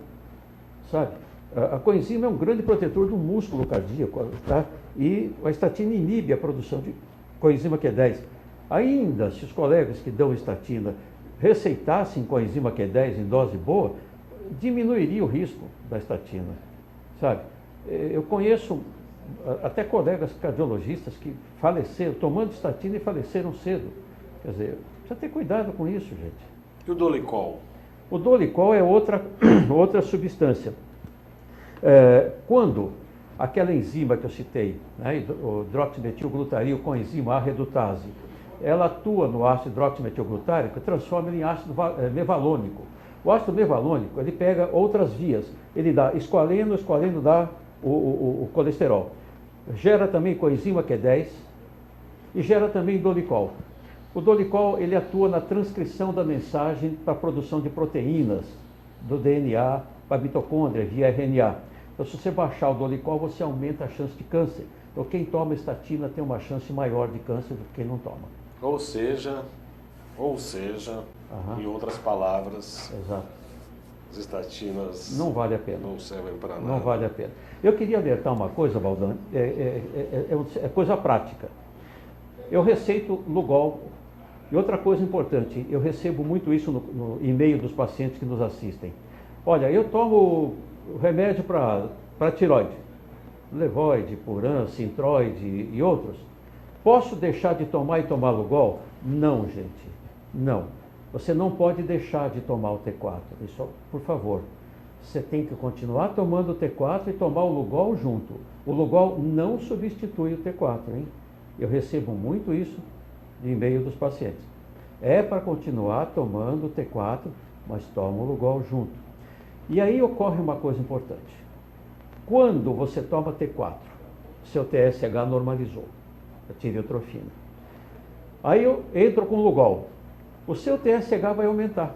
sabe? A coenzima é um grande protetor do músculo cardíaco, tá? E a estatina inibe a produção de coenzima Q10. Ainda, se os colegas que dão estatina receitassem coenzima Q10 em dose boa, diminuiria o risco da estatina, sabe? Eu conheço até colegas cardiologistas que faleceram, tomando estatina e faleceram cedo. Quer dizer, precisa ter cuidado com isso, gente. E o Dolicol? O Dolicol é outra substância. Quando aquela enzima que eu citei, né, o hidroximetilglutaril com a enzima A redutase, ela atua no ácido hidroximetilglutárico e transforma ele em ácido mevalônico. O ácido mevalônico, ele pega outras vias, ele dá esqualeno, o esqualeno dá o colesterol. Gera também coenzima Q10 e gera também Dolicol. O Dolicol, ele atua na transcrição da mensagem para a produção de proteínas do DNA para a mitocôndria via RNA. Então, se você baixar o Dolicol, você aumenta a chance de câncer. Então, quem toma estatina tem uma chance maior de câncer do que quem não toma. Ou seja, em outras palavras, exato, as estatinas não vale a pena. Não servem para nada. Não vale a pena. Eu queria alertar uma coisa, Valdan, é coisa prática. Eu receito Lugol. E outra coisa importante, eu recebo muito isso no e-mail dos pacientes que nos assistem. Olha, eu tomo remédio para tiroide, Levoide, Puran, Sintroide e outros. Posso deixar de tomar e tomar Lugol? Não, gente, não. Você não pode deixar de tomar o T4, isso, por favor. Você tem que continuar tomando o T4 e tomar o Lugol junto. O Lugol não substitui o T4, hein? Eu recebo muito isso de e-mail dos pacientes. É para continuar tomando o T4, mas toma o Lugol junto. E aí ocorre uma coisa importante. Quando você toma T4, seu TSH normalizou, a tireotrofina. Aí eu entro com o Lugol. O seu TSH vai aumentar.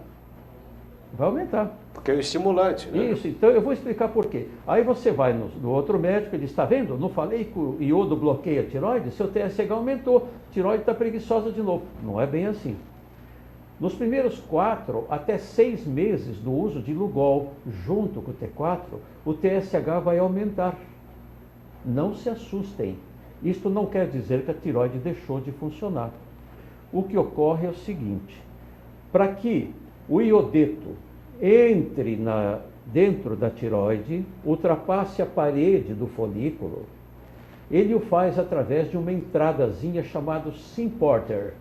Vai aumentar. Porque é o estimulante, né? Isso, então eu vou explicar por quê. Aí você vai no outro médico e diz, está vendo? Não falei que o iodo bloqueia a tireoide? Seu TSH aumentou, a tireoide está preguiçosa de novo. Não é bem assim. Nos primeiros 4 até 6 meses do uso de Lugol junto com o T4, o TSH vai aumentar. Não se assustem. Isto não quer dizer que a tireoide deixou de funcionar. O que ocorre é o seguinte, para que o iodeto entre dentro da tireoide, ultrapasse a parede do folículo, ele o faz através de uma entradazinha chamada Symporter.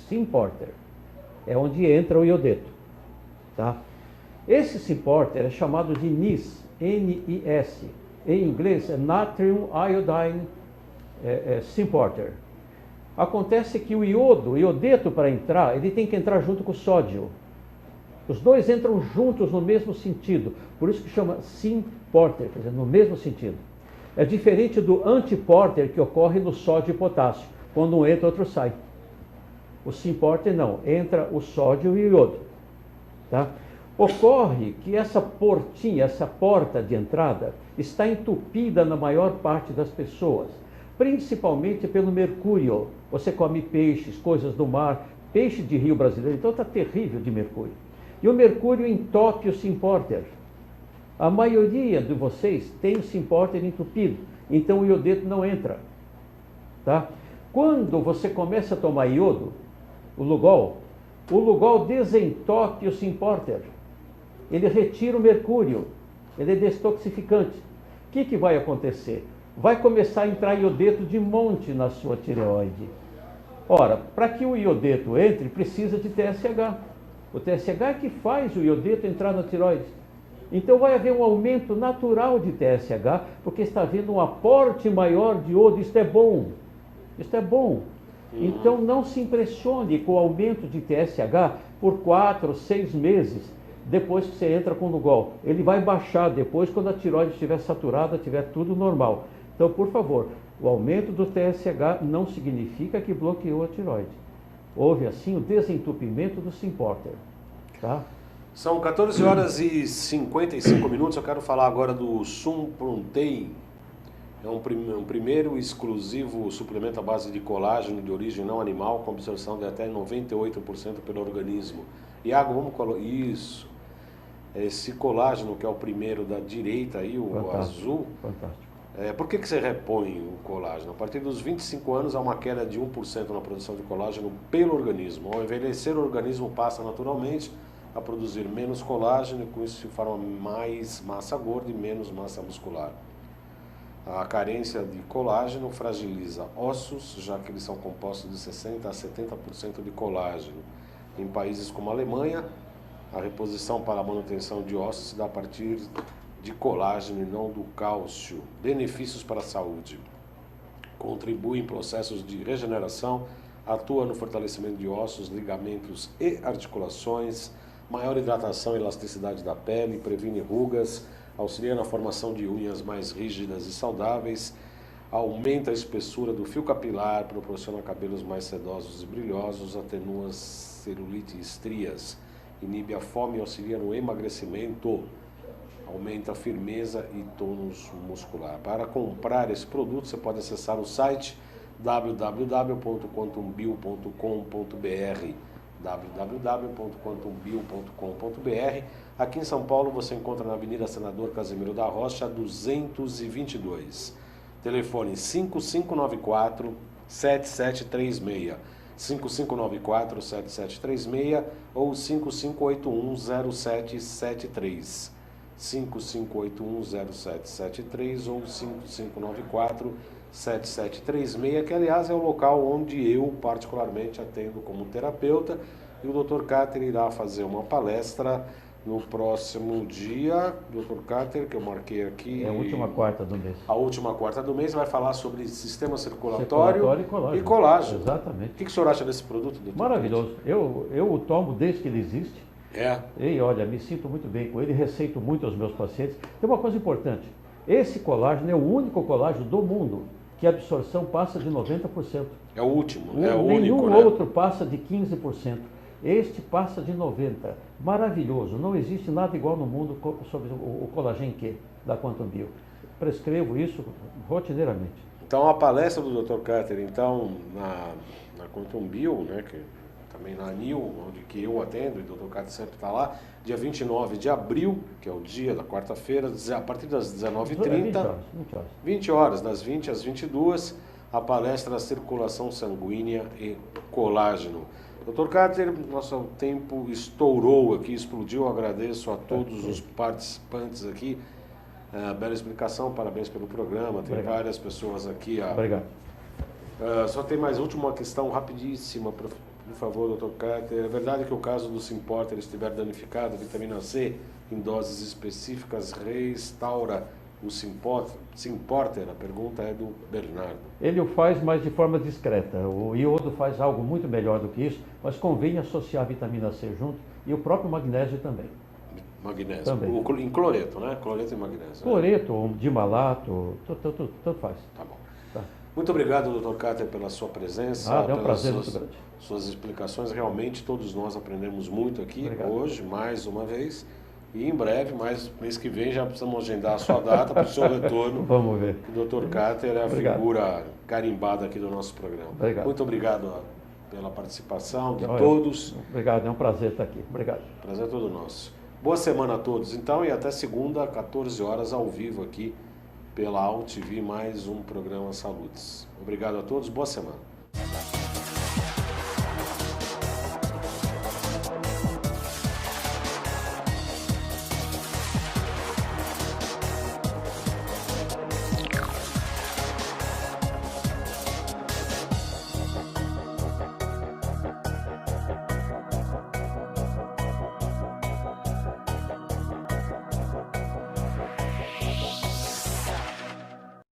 Symporter é onde entra o iodeto. Tá? Esse Symporter é chamado de NIS, N-I-S. Em inglês é Natrium Iodine Symporter. Acontece que o iodeto para entrar, ele tem que entrar junto com o sódio. Os dois entram juntos no mesmo sentido, por isso que chama Symporter, quer dizer, no mesmo sentido. É diferente do antiporter que ocorre no sódio e potássio, quando um entra, outro sai. O Symporter não, entra o sódio e o iodo. Tá? Ocorre que essa portinha, essa porta de entrada, está entupida na maior parte das pessoas, principalmente pelo mercúrio. Você come peixes, coisas do mar, peixe de rio brasileiro, então está terrível de mercúrio. E o mercúrio entope o Symporter. A maioria de vocês tem o Symporter entupido, então o iodeto não entra. Tá? Quando você começa a tomar iodo, o Lugol desentope o Symporter. Ele retira o mercúrio, ele é detoxificante. O que vai acontecer? Vai começar a entrar iodeto de monte na sua tireoide. Ora, para que o iodeto entre, precisa de TSH. O TSH é que faz o iodeto entrar na tireoide. Então vai haver um aumento natural de TSH, porque está havendo um aporte maior de iodo. Isto é bom. Isto é bom. Então não se impressione com o aumento de TSH por 4, 6 meses depois que você entra com o Lugol. Ele vai baixar depois quando a tireoide estiver saturada, estiver tudo normal. Então, por favor, o aumento do TSH não significa que bloqueou a tireoide. Houve, assim, o desentupimento do Symporter. Tá? São 14 horas e 55 minutos. Eu quero falar agora do Sumprontei. É um primeiro exclusivo suplemento à base de colágeno de origem não animal, com absorção de até 98% pelo organismo. Iago, vamos colocar isso. Esse colágeno, que é o primeiro da direita aí, o fantástico, azul. Fantástico. Por que você repõe o colágeno? A partir dos 25 anos há uma queda de 1% na produção de colágeno pelo organismo. Ao envelhecer, o organismo passa naturalmente a produzir menos colágeno e com isso se forma mais massa gorda e menos massa muscular. A carência de colágeno fragiliza ossos, já que eles são compostos de 60% a 70% de colágeno. Em países como a Alemanha, a reposição para a manutenção de ossos se dá a partir de colágeno e não do cálcio. Benefícios para a saúde. Contribui em processos de regeneração, atua no fortalecimento de ossos, ligamentos e articulações, maior hidratação e elasticidade da pele, previne rugas, auxilia na formação de unhas mais rígidas e saudáveis, aumenta a espessura do fio capilar, proporciona cabelos mais sedosos e brilhosos, atenua celulite e estrias, inibe a fome e auxilia no emagrecimento, aumenta a firmeza e tônus muscular. Para comprar esse produto, você pode acessar o site www.quantumbio.com.br www.quantumbio.com.br. Aqui em São Paulo você encontra na Avenida Senador Casimiro da Rocha, 222. Telefone 5594-7736, 5594-7736 ou 5581-0773, 5581-0773 ou 5594-7736, que aliás é o local onde eu particularmente atendo como terapeuta, e o Dr. Cáter irá fazer uma palestra no próximo dia. Dr. Cáter, que eu marquei aqui... É a última quarta do mês. A última quarta do mês vai falar sobre sistema circulatório e colágeno. Exatamente. O que o senhor acha desse produto, doutor? Maravilhoso. Eu o tomo desde que ele existe. E olha, me sinto muito bem com ele, receito muito aos meus pacientes. Tem uma coisa importante. Esse colágeno é o único colágeno do mundo que a absorção passa de 90%. É o último, é o único, nenhum outro passa de 15%. Este passa de 90%. Maravilhoso. Não existe nada igual no mundo sobre o Collagen Q da Quantum Bio. Prescrevo isso rotineiramente. Então a palestra do Dr. Cáter, então, na Quantum Bio, né, que também na ANIL, onde que eu atendo, e o Dr. Cáter sempre está lá, dia 29 de abril, que é o dia da quarta-feira, a partir das 19h30, 20 horas, das 20 às 22, a palestra Circulação Sanguínea e Colágeno. Dr. Cáter, nosso tempo estourou aqui, explodiu. Eu agradeço a todos os participantes aqui. Bela explicação, parabéns pelo programa. Tem várias pessoas aqui. Obrigado. Só tem mais última questão rapidíssima, por favor, Dr. Cáter. É verdade que o caso do Symporter estiver danificado, a vitamina C em doses específicas restaura o Symporter? A pergunta é do Bernardo. Ele o faz, mas de forma discreta. O iodo faz algo muito melhor do que isso, mas convém associar a vitamina C junto e o próprio magnésio também. Magnésio. Também. Em cloreto, né? Cloreto e magnésio. Cloreto, ou dimalato, tanto faz. Tá bom. Tá. Muito obrigado, Dr. Cáter, pela sua presença. É um prazer muito grande. Suas explicações. Realmente, todos nós aprendemos muito aqui hoje, mais uma vez. E em breve, mais mês que vem, já precisamos agendar a sua data para o seu retorno. Vamos ver. O Dr. Cáter é a figura carimbada aqui do nosso programa. Obrigado. Muito obrigado pela participação de todos. Obrigado, é um prazer estar aqui. Obrigado. Prazer é todo nosso. Boa semana a todos, então, e até segunda, 14 horas, ao vivo aqui pela AltV, mais um programa Saludes. Obrigado a todos, boa semana.